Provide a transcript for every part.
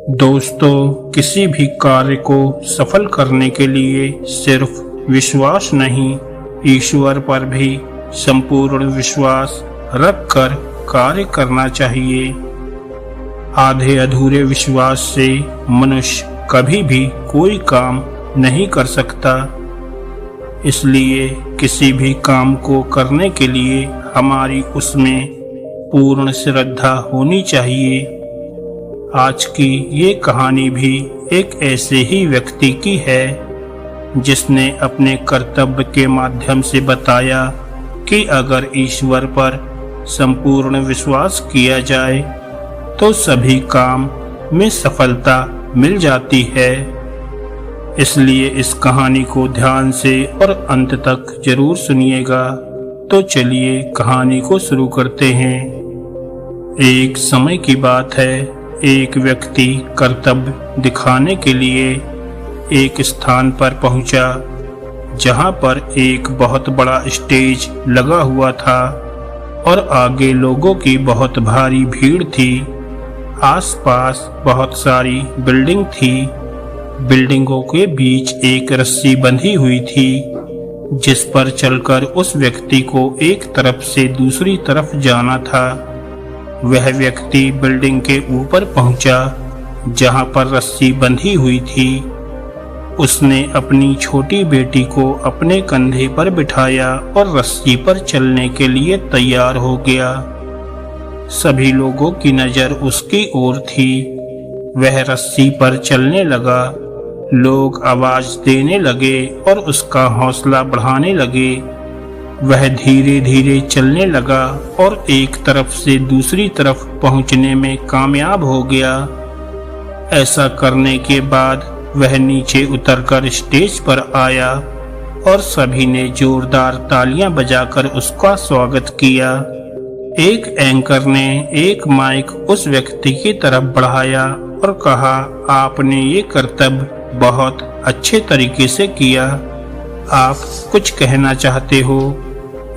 दोस्तों, किसी भी कार्य को सफल करने के लिए सिर्फ विश्वास नहीं, ईश्वर पर भी संपूर्ण विश्वास रखकर कार्य करना चाहिए। आधे अधूरे विश्वास से मनुष्य कभी भी कोई काम नहीं कर सकता। इसलिए किसी भी काम को करने के लिए हमारी उसमें पूर्ण श्रद्धा होनी चाहिए। आज की ये कहानी भी एक ऐसे ही व्यक्ति की है जिसने अपने कर्तव्य के माध्यम से बताया कि अगर ईश्वर पर संपूर्ण विश्वास किया जाए तो सभी काम में सफलता मिल जाती है। इसलिए इस कहानी को ध्यान से और अंत तक जरूर सुनिएगा। तो चलिए कहानी को शुरू करते हैं। एक समय की बात है, एक व्यक्ति कर्तव्य दिखाने के लिए एक स्थान पर पहुंचा जहां पर एक बहुत बड़ा स्टेज लगा हुआ था और आगे लोगों की बहुत भारी भीड़ थी। आसपास बहुत सारी बिल्डिंग थी। बिल्डिंगों के बीच एक रस्सी बंधी हुई थी जिस पर चलकर उस व्यक्ति को एक तरफ से दूसरी तरफ जाना था। वह व्यक्ति बिल्डिंग के ऊपर पहुंचा जहां पर रस्सी बंधी हुई थी। उसने अपनी छोटी बेटी को अपने कंधे पर बिठाया और रस्सी पर चलने के लिए तैयार हो गया। सभी लोगों की नजर उसकी ओर थी। वह रस्सी पर चलने लगा। लोग आवाज देने लगे और उसका हौसला बढ़ाने लगे। वह धीरे धीरे चलने लगा और एक तरफ से दूसरी तरफ पहुंचने में कामयाब हो गया। ऐसा करने के बाद वह नीचे उतरकर स्टेज पर आया और सभी ने जोरदार तालियां बजाकर उसका स्वागत किया। एक एंकर ने एक माइक उस व्यक्ति की तरफ बढ़ाया और कहा, आपने ये कर्तव्य बहुत अच्छे तरीके से किया। आप कुछ कहना चाहते हो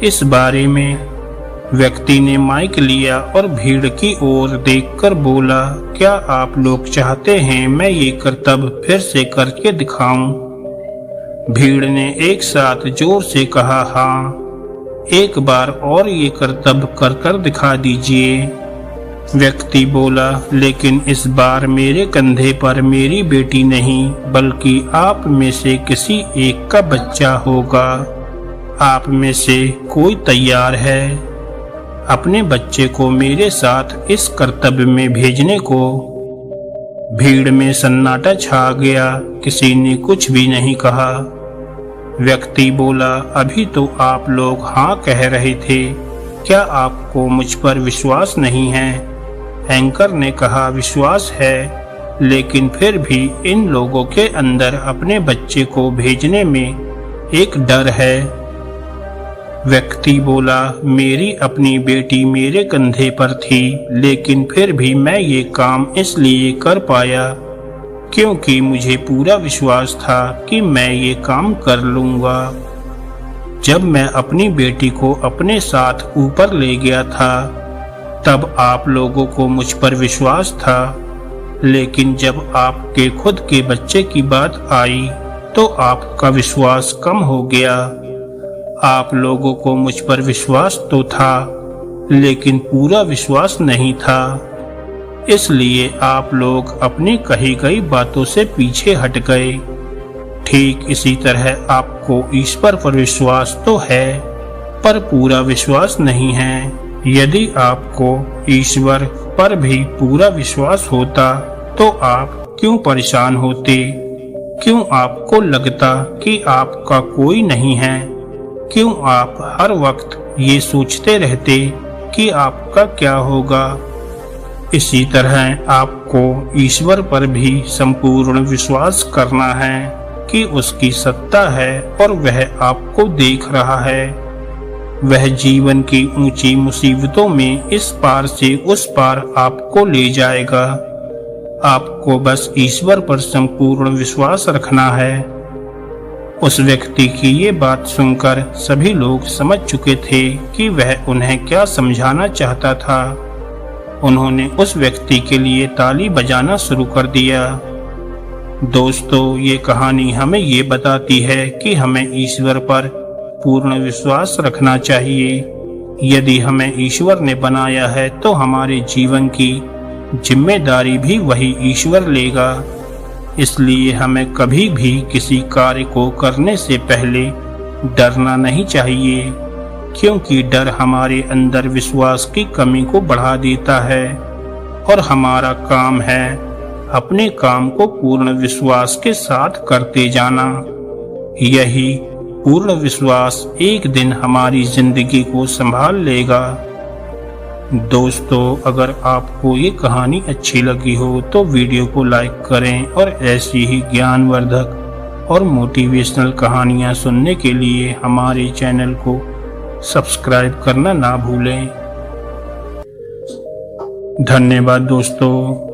इस बारे में? व्यक्ति ने माइक लिया और भीड़ की ओर देखकर बोला, क्या आप लोग चाहते हैं मैं ये कर्तव्य फिर से करके दिखाऊं? भीड़ ने एक साथ जोर से कहा, हाँ, एक बार और ये कर्तव्य कर दिखा दीजिए। व्यक्ति बोला, लेकिन इस बार मेरे कंधे पर मेरी बेटी नहीं बल्कि आप में से किसी एक का बच्चा होगा। आप में से कोई तैयार है अपने बच्चे को मेरे साथ इस कर्तव्य में भेजने को? भीड़ में सन्नाटा छा गया। किसी ने कुछ भी नहीं कहा। व्यक्ति बोला, अभी तो आप लोग हाँ कह रहे थे, क्या आपको मुझ पर विश्वास नहीं है? एंकर ने कहा, विश्वास है, लेकिन फिर भी इन लोगों के अंदर अपने बच्चे को भेजने में एक डर है। व्यक्ति बोला, मेरी अपनी बेटी मेरे कंधे पर थी, लेकिन फिर भी मैं ये काम इसलिए कर पाया क्योंकि मुझे पूरा विश्वास था कि मैं ये काम कर लूँगा। जब मैं अपनी बेटी को अपने साथ ऊपर ले गया था तब आप लोगों को मुझ पर विश्वास था, लेकिन जब आपके खुद के बच्चे की बात आई तो आपका विश्वास कम हो गया। आप लोगों को मुझ पर विश्वास तो था, लेकिन पूरा विश्वास नहीं था। इसलिए आप लोग अपनी कही गई बातों से पीछे हट गए। ठीक इसी तरह आपको ईश्वर पर विश्वास तो है, पर पूरा विश्वास नहीं है। यदि आपको ईश्वर पर भी पूरा विश्वास होता तो आप क्यों परेशान होते? क्यों आपको लगता कि आपका कोई नहीं है? क्यों आप हर वक्त ये सोचते रहते कि आपका क्या होगा? इसी तरह आपको ईश्वर पर भी संपूर्ण विश्वास करना है कि उसकी सत्ता है और वह आपको देख रहा है। वह जीवन की ऊंची मुसीबतों में इस पार से उस पार आपको ले जाएगा। आपको बस ईश्वर पर संपूर्ण विश्वास रखना है। उस व्यक्ति की ये बात सुनकर सभी लोग समझ चुके थे कि वह उन्हें क्या समझाना चाहता था। उन्होंने उस व्यक्ति के लिए ताली बजाना शुरू कर दिया। दोस्तों, ये कहानी हमें ये बताती है कि हमें ईश्वर पर पूर्ण विश्वास रखना चाहिए। यदि हमें ईश्वर ने बनाया है तो हमारे जीवन की जिम्मेदारी भी वही ईश्वर लेगा। इसलिए हमें कभी भी किसी कार्य को करने से पहले डरना नहीं चाहिए, क्योंकि डर हमारे अंदर विश्वास की कमी को बढ़ा देता है और हमारा काम है अपने काम को पूर्ण विश्वास के साथ करते जाना। यही पूर्ण विश्वास एक दिन हमारी जिंदगी को संभाल लेगा। दोस्तों, अगर आपको ये कहानी अच्छी लगी हो तो वीडियो को लाइक करें और ऐसी ही ज्ञानवर्धक और मोटिवेशनल कहानियाँ सुनने के लिए हमारे चैनल को सब्सक्राइब करना ना भूलें। धन्यवाद दोस्तों।